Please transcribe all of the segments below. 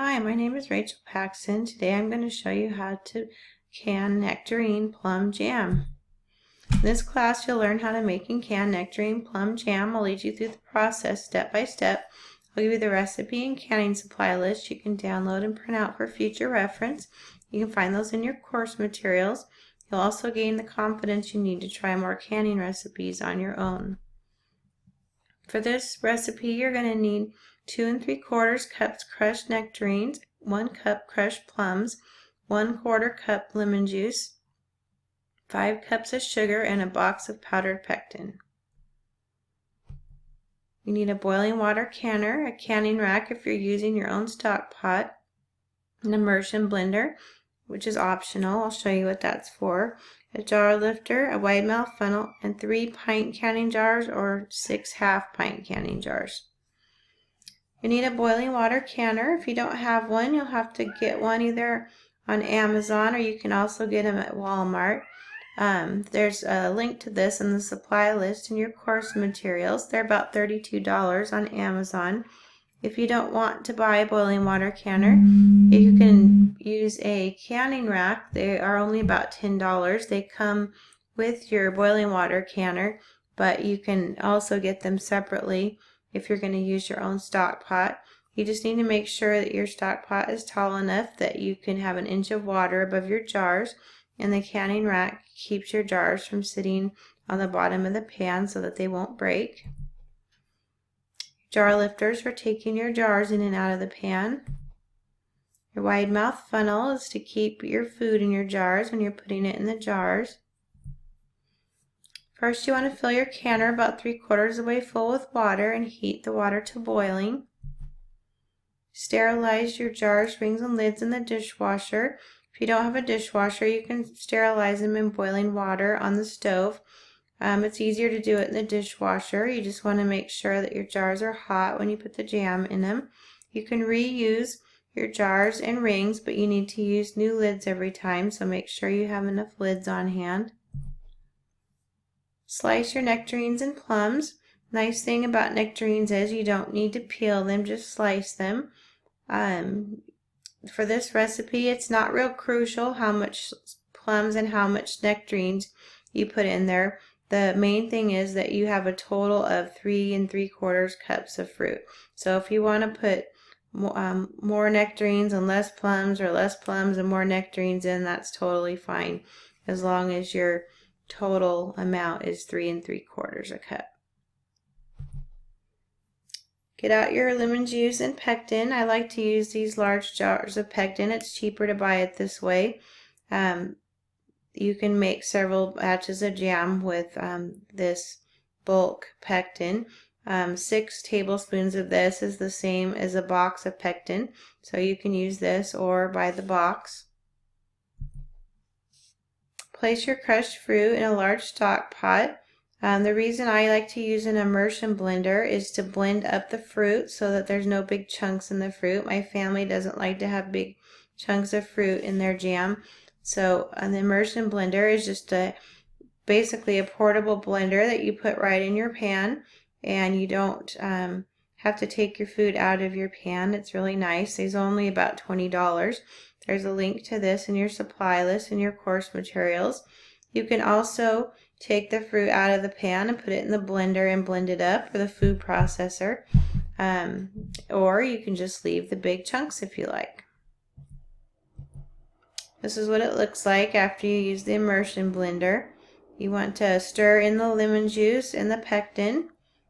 Hi, my name is Rachel Paxton. Today I'm going to show you how to can nectarine plum jam. In this class you'll learn how to make and can nectarine plum jam. I'll lead you through the process step by step. I'll give you the recipe and canning supply list you can download and print out for future reference. You can find those in your course materials. You'll also gain the confidence you need to try more canning recipes on your own. For this recipe you're going to need 2 3/4 cups crushed nectarines, 1 cup crushed plums, 1/4 cup lemon juice, 5 cups of sugar, and a box of powdered pectin. You need a boiling water canner, a canning rack if you're using your own stock pot, an immersion blender, which is optional. I'll show you what that's for, a jar lifter, a wide mouth funnel, and 3 pint canning jars or 6 half-pint canning jars. You need a boiling water canner. If you don't have one, you'll have to get one either on Amazon or you can also get them at Walmart. There's a link to this in the supply list in your course materials. They're about $32 on Amazon. If you don't want to buy a boiling water canner, you can use a canning rack. They are only about $10. They come with your boiling water canner, but you can also get them separately if you're going to use your own stock pot. You just need to make sure that your stock pot is tall enough that you can have an inch of water above your jars, and the canning rack keeps your jars from sitting on the bottom of the pan so that they won't break. Jar lifters for taking your jars in and out of the pan. Your wide mouth funnel is to keep your food in your jars when you're putting it in the jars. First you want to fill your canner about 3/4 of the way full with water and heat the water to boiling. Sterilize your jars, rings, and lids in the dishwasher. If you don't have a dishwasher, you can sterilize them in boiling water on the stove. It's easier to do it in the dishwasher. You just want to make sure that your jars are hot when you put the jam in them. You can reuse your jars and rings, but you need to use new lids every time, so make sure you have enough lids on hand. Slice your nectarines and plums. Nice thing about nectarines is you don't need to peel them, just slice them. For this recipe, it's not real crucial how much plums and how much nectarines you put in there. The main thing is that you have a total of 3 3/4 cups of fruit. So if you want to put more nectarines and less plums, or less plums and more nectarines in, that's totally fine, as long as your total amount is 3 3/4 a cup. Get out your lemon juice and pectin. I like to use these large jars of pectin. It's cheaper to buy it this way. You can make several batches of jam with this bulk pectin. 6 tablespoons of this is the same as a box of pectin, so you can use this or buy the box. Place your crushed fruit in a large stock pot. The reason I like to use an immersion blender is to blend up the fruit so that there's no big chunks in the fruit. My family doesn't like to have big chunks of fruit in their jam. So an immersion blender is just basically a portable blender that you put right in your pan, and you don't have to take your food out of your pan. It's really nice. It's only about $20. There's a link to this in your supply list in your course materials. You can also take the fruit out of the pan and put it in the blender and blend it up, or the food processor, or you can just leave the big chunks if you like. This is what it looks like after you use the immersion blender. You want to stir in the lemon juice and the pectin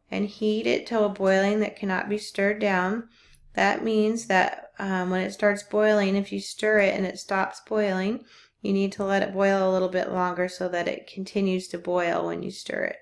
and heat it to a boiling that cannot be stirred down. That means that when it starts boiling, if you stir it and it stops boiling, you need to let it boil a little bit longer so that it continues to boil when you stir it.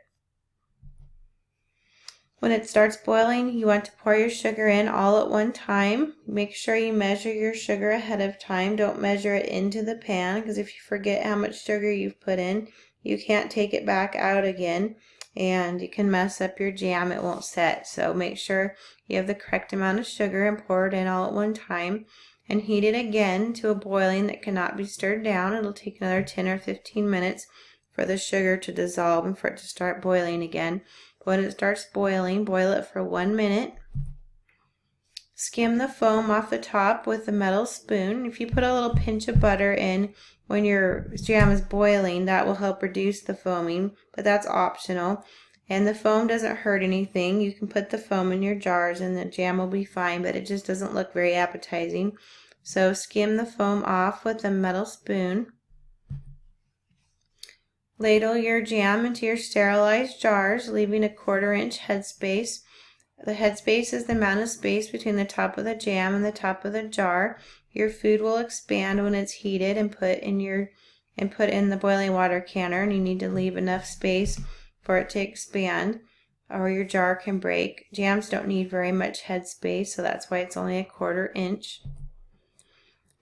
When it starts boiling, you want to pour your sugar in all at one time. Make sure you measure your sugar ahead of time. Don't measure it into the pan, because if you forget how much sugar you've put in, you can't take it back out again, and you can mess up your jam. It won't set. So make sure you have the correct amount of sugar and pour it in all at one time, and heat it again to a boiling that cannot be stirred down. It'll take another 10 or 15 minutes for the sugar to dissolve and for it to start boiling again. When it starts boiling, boil it for 1 minute. Skim the foam off the top with a metal spoon. If you put a little pinch of butter in when your jam is boiling, that will help reduce the foaming, but that's optional. And the foam doesn't hurt anything. You can put the foam in your jars and the jam will be fine, but it just doesn't look very appetizing. So skim the foam off with a metal spoon. Ladle your jam into your sterilized jars, leaving a 1/4 inch headspace. The headspace is the amount of space between the top of the jam and the top of the jar. Your food will expand when it's heated and put in the boiling water canner, and you need to leave enough space for it to expand or your jar can break. Jams don't need very much headspace, so that's why it's only a 1/4 inch.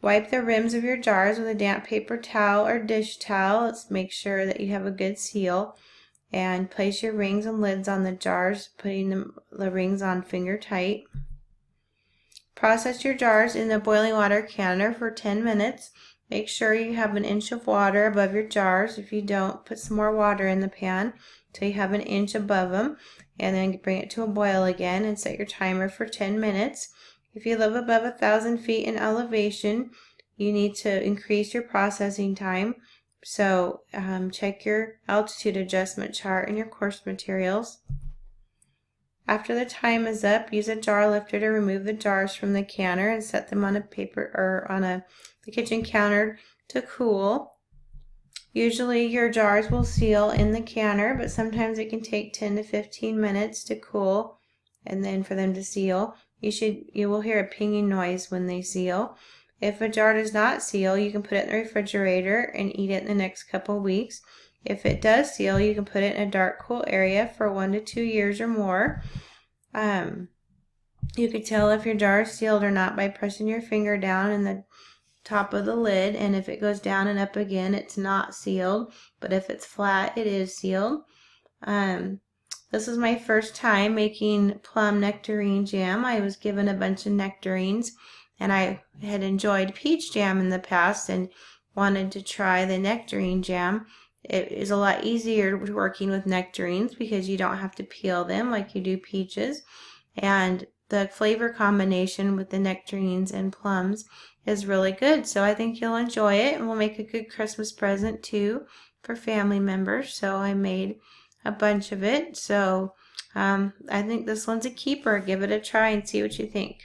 Wipe the rims of your jars with a damp paper towel or dish towel. Let's make sure that you have a good seal. And place your rings and lids on the jars, putting the rings on finger tight. Process your jars in the boiling water canner for 10 minutes. Make sure you have 1 inch of water above your jars. If you don't, put some more water in the pan till you have 1 inch above them, and then bring it to a boil again and set your timer for 10 minutes. If you live above 1,000 feet in elevation, you need to increase your processing time. So check your altitude adjustment chart in your course materials. After the time is up, use a jar lifter to remove the jars from the canner and set them on a paper or on the kitchen counter to cool. Usually your jars will seal in the canner, but sometimes it can take 10 to 15 minutes to cool and then for them to seal. You will hear a pinging noise when they seal. If a jar does not seal, you can put it in the refrigerator and eat it in the next couple weeks. If it does seal, you can put it in a dark, cool area for 1 to 2 years or more. You can tell if your jar is sealed or not by pressing your finger down in the top of the lid, and if it goes down and up again, it's not sealed, but if it's flat, it is sealed. This is my first time making plum nectarine jam. I was given a bunch of nectarines, and I had enjoyed peach jam in the past and wanted to try the nectarine jam. It is a lot easier working with nectarines because you don't have to peel them like you do peaches, and the flavor combination with the nectarines and plums is really good. So I think you'll enjoy it, and will make a good Christmas present too for family members. So I made a bunch of it. So I think this one's a keeper. Give it a try and see what you think.